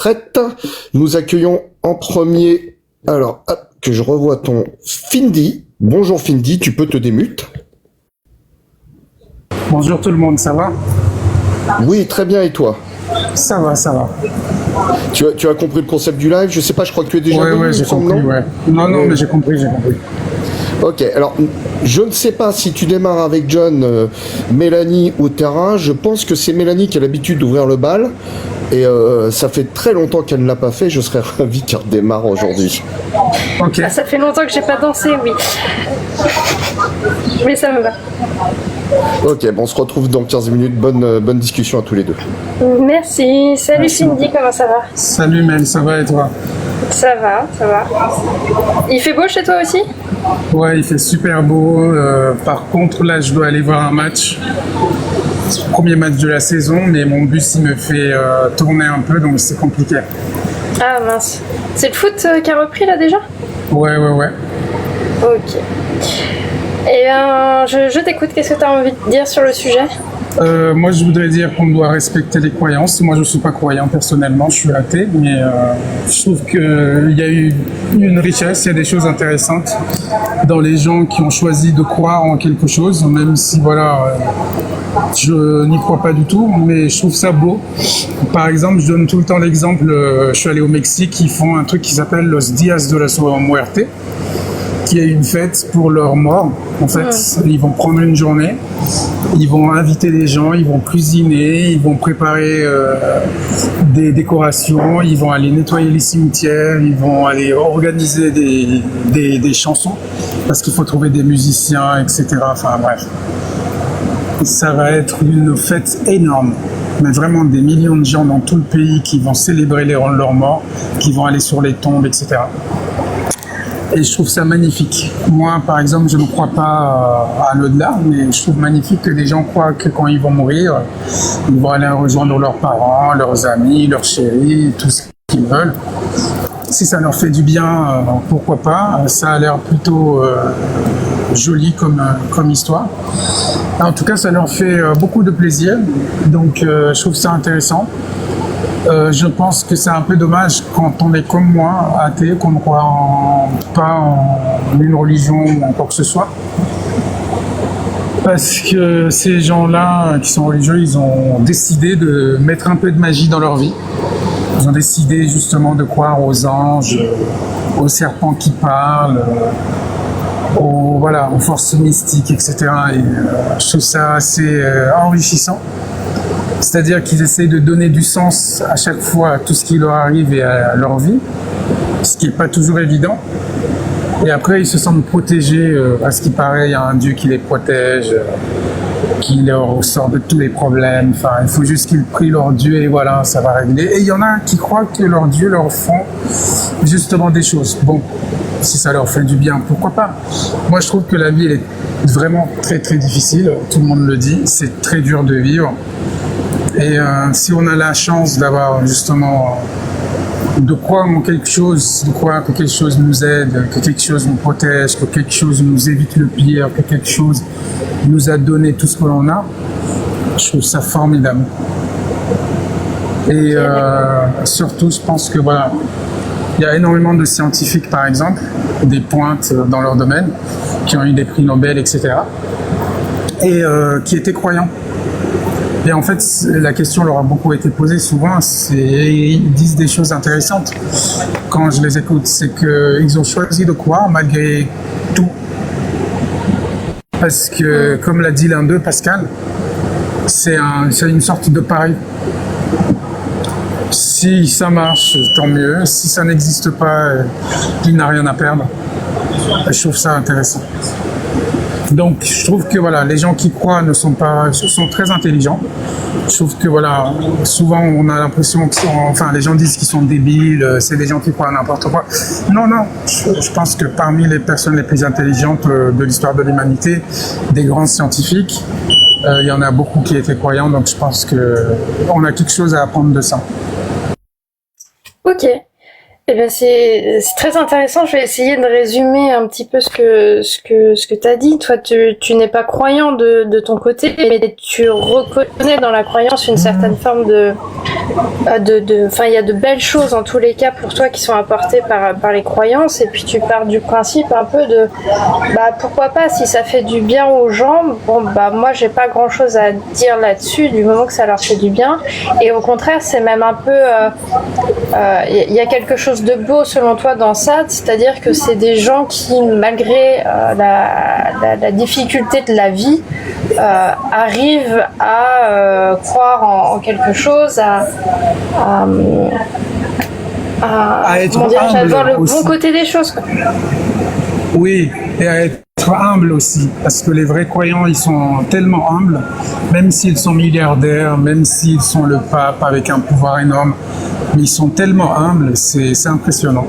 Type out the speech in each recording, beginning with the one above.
Prête. Nous accueillons en premier, alors, hop, que je revois ton Findy. Bonjour Findy, tu peux te démute. Bonjour tout le monde, ça va? Oui, très bien, et toi? Ça va, ça va. Tu as compris le concept du live? Je sais pas, je crois que tu es déjà venu, Ouais, j'ai compris, non? ouais. Non, mais j'ai compris. Ok, alors, je ne sais pas si tu démarres avec John, Mélanie au terrain. Je pense que c'est Mélanie qui a l'habitude d'ouvrir le bal. Et ça fait très longtemps qu'elle ne l'a pas fait. Je serais ravi qu'elle redémarre aujourd'hui. Ok. Ça fait longtemps que j'ai pas dansé, oui. Mais ça me va. Ok, bon, on se retrouve dans 15 minutes. Bonne discussion à tous les deux. Merci. Salut Cindy, comment ça va? Salut Mel, ça va et toi? Ça va, ça va. Il fait beau chez toi aussi? Ouais, il fait super beau. Par contre, là, je dois aller voir un match. C'est le premier match de la saison, mais mon bus, il me fait tourner un peu, donc c'est compliqué. Ah mince. C'est le foot qui a repris là déjà? Ouais. Ok. Et je t'écoute, qu'est-ce que tu as envie de dire sur le sujet? Moi, je voudrais dire qu'on doit respecter les croyances. Moi, je ne suis pas croyant personnellement, je suis athée, mais je trouve qu'il y a eu une richesse, il y a des choses intéressantes dans les gens qui ont choisi de croire en quelque chose, même si, voilà, je n'y crois pas du tout, mais je trouve ça beau. Par exemple, je donne tout le temps l'exemple, je suis allé au Mexique, ils font un truc qui s'appelle Los Días de la Muerte, qui est une fête pour leurs morts. En fait, ils vont prendre une journée, ils vont inviter des gens, ils vont cuisiner, ils vont préparer des décorations, ils vont aller nettoyer les cimetières, ils vont aller organiser des chansons, parce qu'il faut trouver des musiciens, etc. Enfin bref. Ça va être une fête énorme, mais vraiment des millions de gens dans tout le pays qui vont célébrer leurs morts, qui vont aller sur les tombes, etc. Et je trouve ça magnifique. Moi, par exemple, je ne crois pas à l'au-delà, mais je trouve magnifique que des gens croient que quand ils vont mourir, ils vont aller rejoindre leurs parents, leurs amis, leurs chéris, tout ce qu'ils veulent. Si ça leur fait du bien, pourquoi pas. Ça a l'air plutôt joli comme histoire. En tout cas, ça leur fait beaucoup de plaisir, donc je trouve ça intéressant. Je pense que c'est un peu dommage quand on est comme moi, athée, qu'on ne croit pas en une religion ou en quoi que ce soit. Parce que ces gens-là qui sont religieux, ils ont décidé de mettre un peu de magie dans leur vie. Ils ont décidé justement de croire aux anges, aux serpents qui parlent, aux forces mystiques, etc. Et je trouve ça assez enrichissant. C'est-à-dire qu'ils essayent de donner du sens à chaque fois à tout ce qui leur arrive et à leur vie, ce qui n'est pas toujours évident. Et après, ils se sentent protégés. À ce qui paraît, il y a un Dieu qui les protège, qui leur sort de tous les problèmes. Enfin, il faut juste qu'ils prient leur Dieu et voilà, ça va régler. Et il y en a qui croient que leur Dieu leur font justement des choses. Bon, si ça leur fait du bien, pourquoi pas? Moi, je trouve que la vie, elle est vraiment très, très difficile. Tout le monde le dit. C'est très dur de vivre. Et si on a la chance d'avoir justement de croire en quelque chose, de croire que quelque chose nous aide, que quelque chose nous protège, que quelque chose nous évite le pire, que quelque chose nous a donné tout ce que l'on a, je trouve ça formidable. Et surtout, je pense que voilà, il y a énormément de scientifiques, par exemple, des pointes dans leur domaine, qui ont eu des prix Nobel, etc., et qui étaient croyants. Et en fait, la question leur a beaucoup été posée souvent, ils disent des choses intéressantes quand je les écoute. C'est qu'ils ont choisi de croire malgré tout. Parce que, comme l'a dit l'un d'eux, Pascal, c'est une sorte de pari. Si ça marche, tant mieux. Si ça n'existe pas, il n'a rien à perdre. Et je trouve ça intéressant. Donc, je trouve que voilà, les gens qui croient sont très intelligents. Je trouve que voilà, souvent on a l'impression que les gens disent qu'ils sont débiles, c'est des gens qui croient à n'importe quoi. Non, je pense que parmi les personnes les plus intelligentes de l'histoire de l'humanité, des grands scientifiques, il y en a beaucoup qui étaient croyants, donc je pense qu'on a quelque chose à apprendre de ça. Ok. Eh ben c'est très intéressant. Je vais essayer de résumer un petit peu ce que t'as dit. Toi, tu n'es pas croyant de ton côté, mais tu reconnais dans la croyance une certaine forme enfin, il y a de belles choses en tous les cas pour toi qui sont apportées par les croyances. Et puis tu pars du principe un peu de, pourquoi pas, si ça fait du bien aux gens. Bon, moi j'ai pas grand chose à dire là-dessus du moment que ça leur fait du bien. Et au contraire, c'est même un peu, il y a quelque chose de beau selon toi dans ça, c'est-à-dire que c'est des gens qui, malgré la difficulté de la vie, arrivent à croire en quelque chose, à être comment dire, à voir le aussi. bon côté des choses, quoi. Oui, et à être humble aussi, parce que les vrais croyants, ils sont tellement humbles, même s'ils sont milliardaires, même s'ils sont le pape avec un pouvoir énorme, mais ils sont tellement humbles, c'est impressionnant.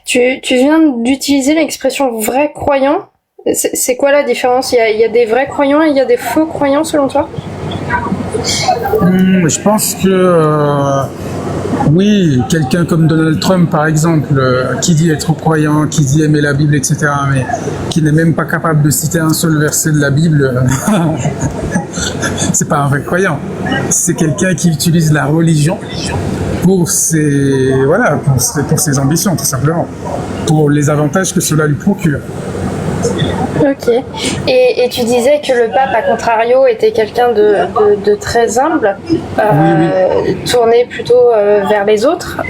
Tu viens d'utiliser l'expression vrai croyant. C'est quoi la différence? Il y a des vrais croyants et il y a des faux croyants selon toi? Je pense que oui, quelqu'un comme Donald Trump par exemple, qui dit être croyant, qui dit aimer la Bible, etc., mais qui n'est même pas capable de citer un seul verset de la Bible, c'est pas un vrai croyant. C'est quelqu'un qui utilise la religion pour ses ambitions, tout simplement, pour les avantages que cela lui procure. Ok. Et tu disais que le pape, à contrario, était quelqu'un de très humble, Oui. tourné plutôt vers les autres.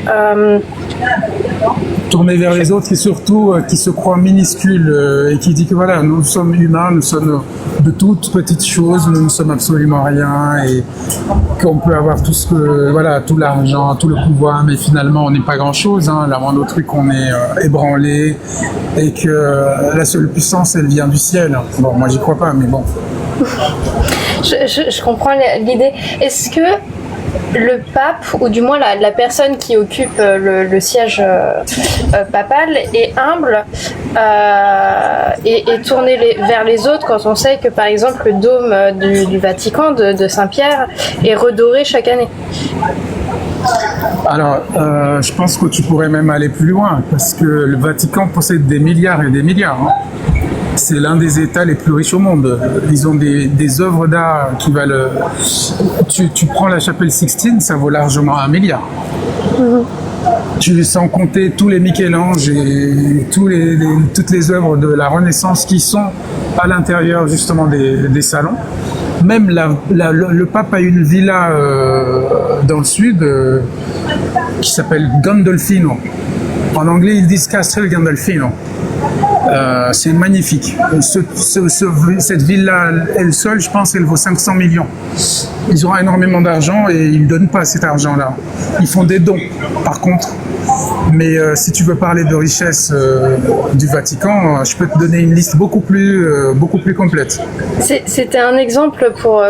Tourné vers les autres et surtout qui se croit minuscule et qui dit que voilà, nous sommes humains, nous sommes de toutes petites choses, nous ne sommes absolument rien et qu'on peut avoir tout l'argent, tout le pouvoir, mais finalement on n'est pas grand chose, hein. La moindre truc on est ébranlé et que la seule puissance elle vient du ciel. Bon, moi j'y crois pas, mais bon. Je comprends l'idée. Est-ce que le pape, ou du moins la personne qui occupe le siège papal, est humble et tournée vers les autres quand on sait que par exemple le dôme du Vatican de Saint-Pierre est redoré chaque année? Alors, je pense que tu pourrais même aller plus loin parce que le Vatican possède des milliards et des milliards, hein. C'est l'un des États les plus riches au monde. Ils ont des œuvres d'art qui valent... Tu prends la chapelle Sixtine, ça vaut largement 1 milliard. Sans compter tous les Michel-Ange et toutes les œuvres de la Renaissance qui sont à l'intérieur justement des salons. Même le pape a une villa dans le sud qui s'appelle Gandolfino. En anglais, ils disent Castel Gandolfino. C'est magnifique. Cette ville-là, elle seule, je pense, elle vaut 500 millions. Ils ont énormément d'argent et ils ne donnent pas cet argent-là. Ils font des dons, par contre. Mais si tu veux parler de richesse du Vatican, je peux te donner une liste beaucoup plus complète. C'était un exemple pour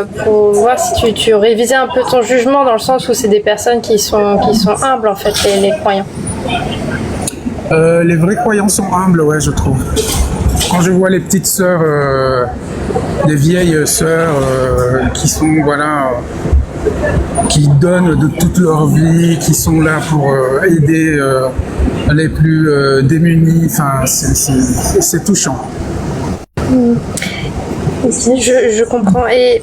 voir si tu révisais un peu ton jugement dans le sens où c'est des personnes qui sont humbles en fait, les croyants. Les vrais croyants sont humbles, ouais, je trouve. Quand je vois les petites sœurs, les vieilles sœurs qui sont, qui donnent de toute leur vie, qui sont là pour aider les plus démunis, enfin, c'est touchant. Je comprends. Et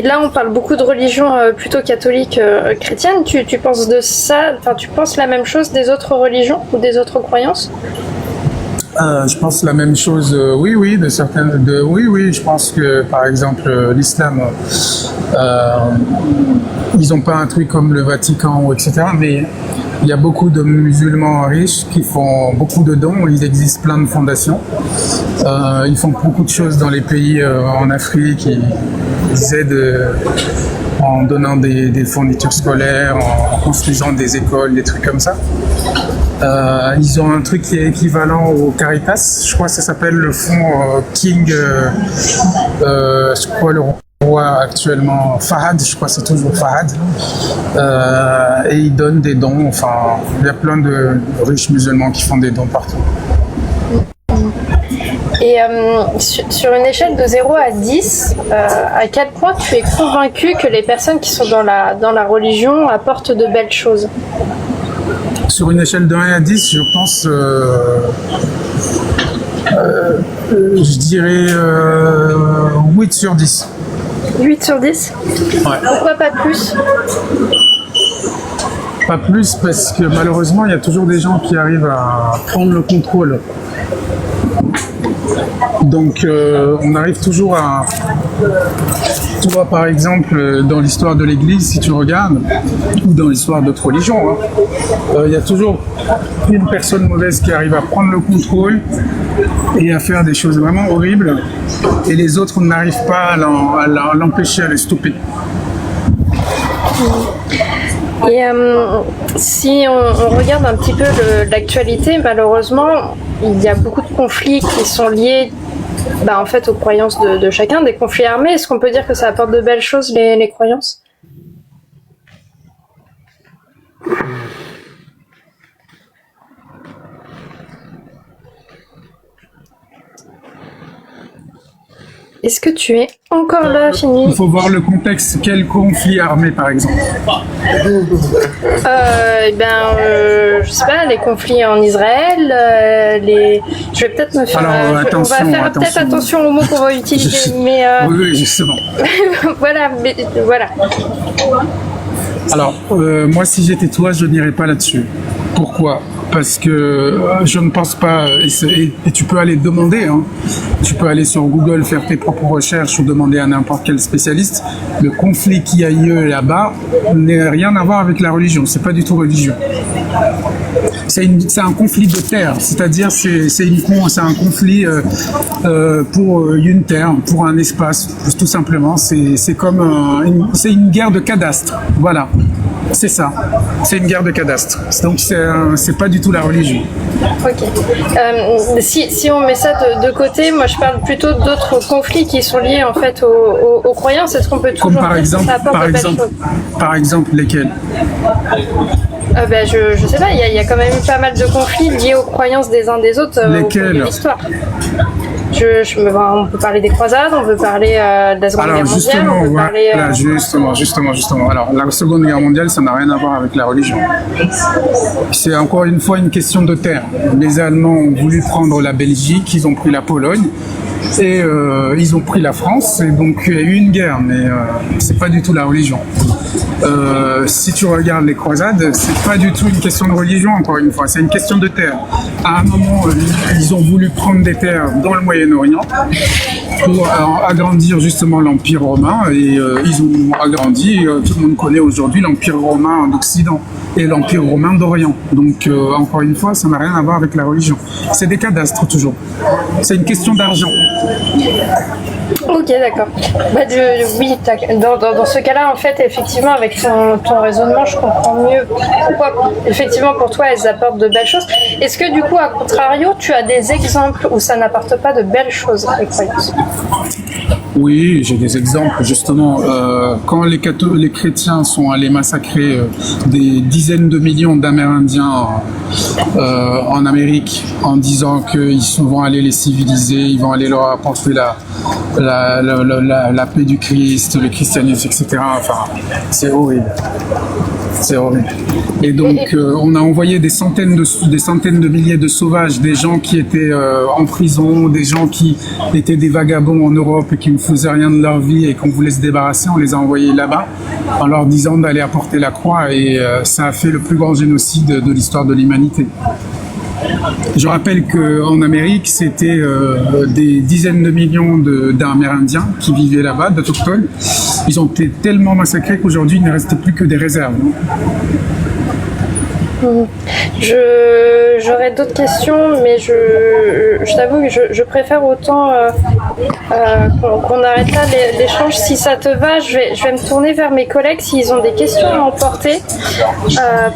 là, on parle beaucoup de religion plutôt catholique, chrétienne. Tu penses de ça, enfin, tu penses la même chose des autres religions ou des autres croyances? Je pense la même chose, oui, je pense que, par exemple, l'islam, ils n'ont pas un truc comme le Vatican, etc., mais il y a beaucoup de musulmans riches qui font beaucoup de dons, il existe plein de fondations, ils font beaucoup de choses dans les pays en Afrique, ils aident en donnant des fournitures scolaires, en construisant des écoles, des trucs comme ça. Ils ont un truc qui est équivalent au Caritas, je crois que ça s'appelle le fonds King, je crois le roi actuellement, Fahad, je crois que c'est toujours Fahad, et ils donnent des dons, enfin il y a plein de riches musulmans qui font des dons partout. Et sur une échelle de 0 à 10, à quel point tu es convaincu que les personnes qui sont dans la religion apportent de belles choses? Sur une échelle de 1 à 10, je pense, je dirais 8 sur 10. 8 sur 10? Ouais. Pourquoi pas plus? Pas plus parce que malheureusement, il y a toujours des gens qui arrivent à prendre le contrôle. Donc, on arrive toujours à... Tu vois, par exemple, dans l'histoire de l'Église, si tu regardes, ou dans l'histoire d'autres religions, il y a toujours une personne mauvaise qui arrive à prendre le contrôle et à faire des choses vraiment horribles, et les autres n'arrivent pas à l'empêcher, à les stopper. Et si on regarde un petit peu l'actualité, malheureusement, il y a beaucoup de conflits qui sont liés en fait, aux croyances de chacun, des conflits armés. Est-ce qu'on peut dire que ça apporte de belles choses, les croyances? Est-ce que tu es encore là, Fini? Il faut voir le contexte. Quel conflit armé, par exemple? Je sais pas, les conflits en Israël, je vais peut-être me faire... Alors, on va faire peut-être attention aux mots qu'on va utiliser, mais... Oui, justement. voilà. Alors, moi, si j'étais toi, je n'irais pas là-dessus. Pourquoi? Parce que je ne pense pas, et tu peux aller demander, tu peux aller sur Google, faire tes propres recherches ou demander à n'importe quel spécialiste, le conflit qui a lieu là-bas n'a rien à voir avec la religion, c'est pas du tout religieux. C'est un conflit de terre, c'est-à-dire c'est un conflit pour une terre, pour un espace, tout simplement. C'est comme c'est une guerre de cadastre, voilà. C'est ça, c'est une guerre de cadastre. Donc c'est pas du tout la religion. Ok. Si on met ça de côté, moi je parle plutôt d'autres conflits qui sont liés en fait aux croyances. Est-ce qu'on peut toujours... Comme par exemple lesquels? Je sais pas, il y a quand même eu pas mal de conflits liés aux croyances des uns des autres au cours de l'histoire. On peut parler des croisades, on peut parler de la Seconde Guerre mondiale, on peut parler... Justement. Alors, la Seconde Guerre mondiale, ça n'a rien à voir avec la religion. C'est encore une fois une question de terre. Les Allemands ont voulu prendre la Belgique, ils ont pris la Pologne, et ils ont pris la France, et donc il y a eu une guerre, mais c'est pas du tout la religion. Si tu regardes les croisades, c'est pas du tout une question de religion, encore une fois, c'est une question de terre. À un moment, ils ont voulu prendre des terres dans le Moyen-Orient pour agrandir justement l'Empire romain, et ils ont agrandi, tout le monde connaît aujourd'hui l'Empire romain d'Occident et l'Empire romain d'Orient. Donc encore une fois, ça n'a rien à voir avec la religion. C'est des cadastres toujours. C'est une question d'argent. Ok, d'accord. Oui, dans ce cas-là, en fait, effectivement, avec ton raisonnement, je comprends mieux pourquoi, effectivement, pour toi, elles apportent de belles choses. Est-ce que, du coup, à contrario, tu as des exemples où ça n'apporte pas de belles choses, les croyances? Oui, j'ai des exemples, justement. Quand les chrétiens sont allés massacrer des dizaines de millions d'Amérindiens en Amérique, en disant qu'ils vont aller les civiliser, ils vont aller leur apporter la paix du Christ, le christianisme, etc. Enfin, c'est horrible. C'est horrible. Et donc, on a envoyé des centaines de milliers de sauvages, des gens qui étaient en prison, des gens qui étaient des vagabonds en Europe et qui ne faisaient rien de leur vie et qu'on voulait se débarrasser. On les a envoyés là-bas en leur disant d'aller apporter la croix, et ça a fait le plus grand génocide de l'histoire de l'humanité. Je rappelle qu'en Amérique, c'était des dizaines de millions d'Amérindiens qui vivaient là-bas, d'Autochtones. Ils ont été tellement massacrés qu'aujourd'hui, il ne restait plus que des réserves. J'aurais d'autres questions, mais je t'avoue que je préfère autant qu'on arrête là l'échange. Si ça te va, je vais me tourner vers mes collègues s'ils ont des questions à emporter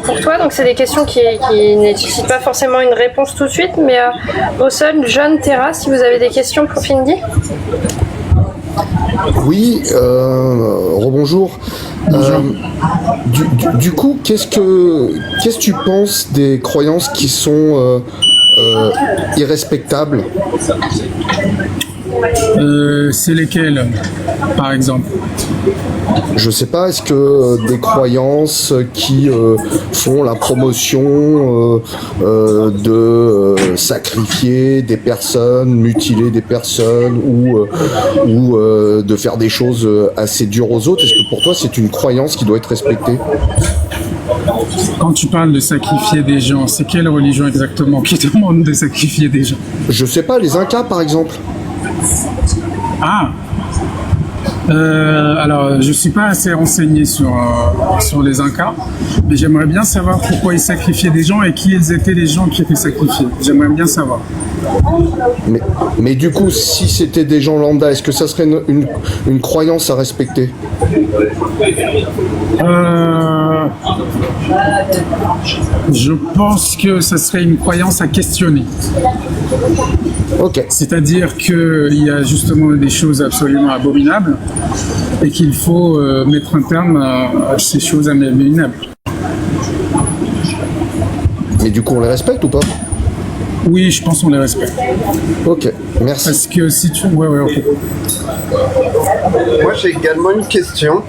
pour toi. Donc c'est des questions qui ne nécessitent pas forcément une réponse tout de suite, mais Ossol, John, Terra, si vous avez des questions pour Findy. Oui, rebonjour. Du coup, qu'est-ce que tu penses des croyances qui sont irrespectables? C'est lesquels, par exemple? Je sais pas, est-ce que des croyances qui font la promotion de sacrifier des personnes, mutiler des personnes ou de faire des choses assez dures aux autres, est-ce que pour toi c'est une croyance qui doit être respectée? Quand tu parles de sacrifier des gens, c'est quelle religion exactement qui demande de sacrifier des gens? Je sais pas, les Incas par exemple. Ah, alors, je suis pas assez renseigné sur les Incas, mais j'aimerais bien savoir pourquoi ils sacrifiaient des gens et qui étaient les gens qui étaient sacrifiés. J'aimerais bien savoir. Mais du coup, si c'était des gens lambda, est-ce que ça serait une croyance à respecter? Je pense que ça serait une croyance à questionner. Ok. C'est-à-dire qu'il y a justement des choses absolument abominables et qu'il faut mettre un terme à ces choses abominables. Mais du coup, on les respecte ou pas? Oui, je pense qu'on les respecte. Ok, merci. Parce que si tu... Ouais, ok. Moi, j'ai également une question.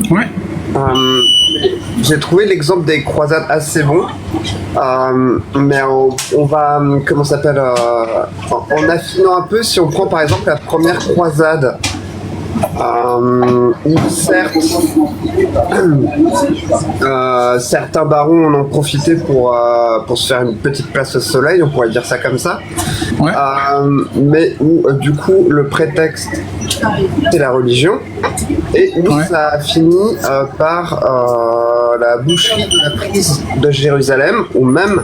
Ouais. J'ai trouvé l'exemple des croisades assez bon, mais on va, comment ça s'appelle, en affinant un peu, si on prend par exemple la première croisade, où certes, certains barons en ont profité pour se faire une petite place au soleil, on pourrait dire ça comme ça, Ouais. mais où du coup le prétexte c'est la religion, et où Ouais. ça a fini par la boucherie de la prise de Jérusalem, où même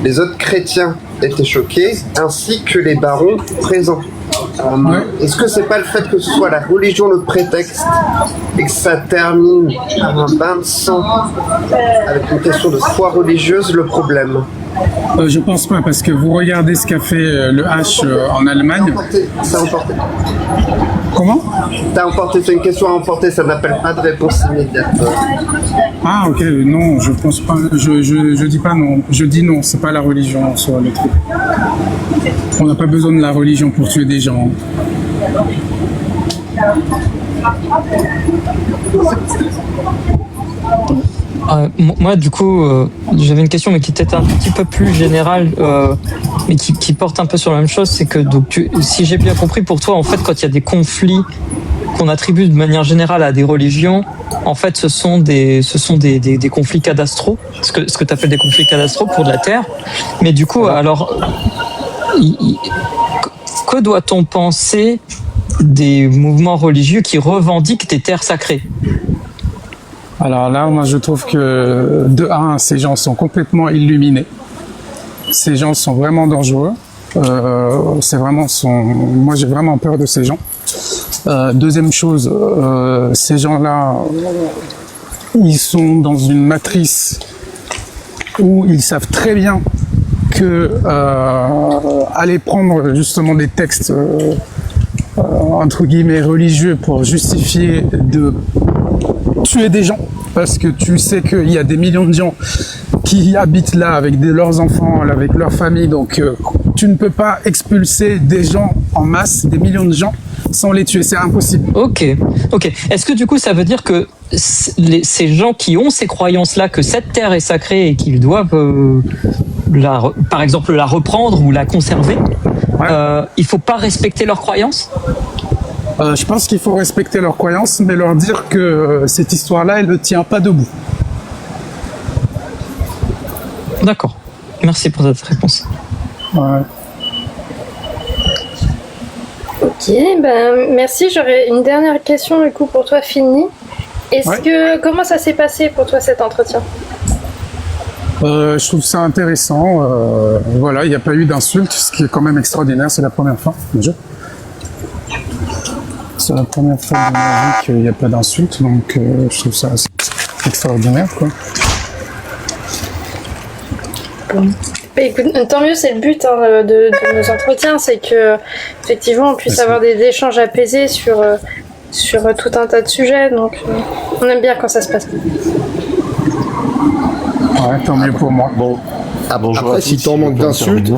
les autres chrétiens étaient choqués, ainsi que les barons présents. Ouais. Est-ce que c'est pas le fait que ce soit la religion le prétexte et que ça termine par un bain de sang avec une question de foi religieuse le problème? Je pense pas, parce que vous regardez ce qu'a fait le H en Allemagne. Ça a emporté. Comment? T'as emporté, c'est une question à emporter, ça n'appelle pas de réponse immédiate. Ah, ok, non, je pense pas. Je dis pas non. Je dis non, c'est pas la religion sur le truc. On n'a pas besoin de la religion pour tuer des gens. Moi, du coup, j'avais une question, mais qui était un petit peu plus générale, mais qui porte un peu sur la même chose. C'est que, donc, si j'ai bien compris, pour toi, en fait, quand il y a des conflits qu'on attribue de manière générale à des religions, en fait, ce sont des conflits cadastraux, ce que tu appelles des conflits cadastraux pour de la terre. Mais du coup, alors, que doit-on penser des mouvements religieux qui revendiquent des terres sacrées? Alors là, moi, je trouve que, de un, ces gens sont complètement illuminés. Ces gens sont vraiment dangereux. Moi, j'ai vraiment peur de ces gens. Deuxième chose, ces gens-là, ils sont dans une matrice où ils savent très bien que aller prendre justement des textes entre guillemets religieux pour justifier de tuer des gens, parce que tu sais qu'il y a des millions de gens qui habitent là avec leurs enfants, avec leur famille, donc tu ne peux pas expulser des gens en masse, des millions de gens, sans les tuer, c'est impossible. Ok. Est-ce que du coup ça veut dire que ces gens qui ont ces croyances-là, que cette terre est sacrée et qu'ils doivent, par exemple, la reprendre ou la conserver, il faut pas respecter leurs croyances? Je pense qu'il faut respecter leurs croyances, mais leur dire que cette histoire-là, elle ne tient pas debout. D'accord. Merci pour cette réponse. Ouais. Ok, ben merci. J'aurais une dernière question du coup pour toi, Fini. Comment ça s'est passé pour toi cet entretien? Je trouve ça intéressant. Voilà, il n'y a pas eu d'insultes, ce qui est quand même extraordinaire. C'est la première fois. C'est la première fois de ma vie qu'il n'y a pas d'insultes, donc je trouve ça assez extraordinaire, quoi. Bon. Bah, écoute, tant mieux, c'est le but de nos entretiens, c'est que effectivement on puisse avoir des échanges apaisés sur tout un tas de sujets, donc on aime bien quand ça se passe. Ouais, tant mieux pour moi. Bon. Ah bonjour. Après, si t'en manques d'insultes,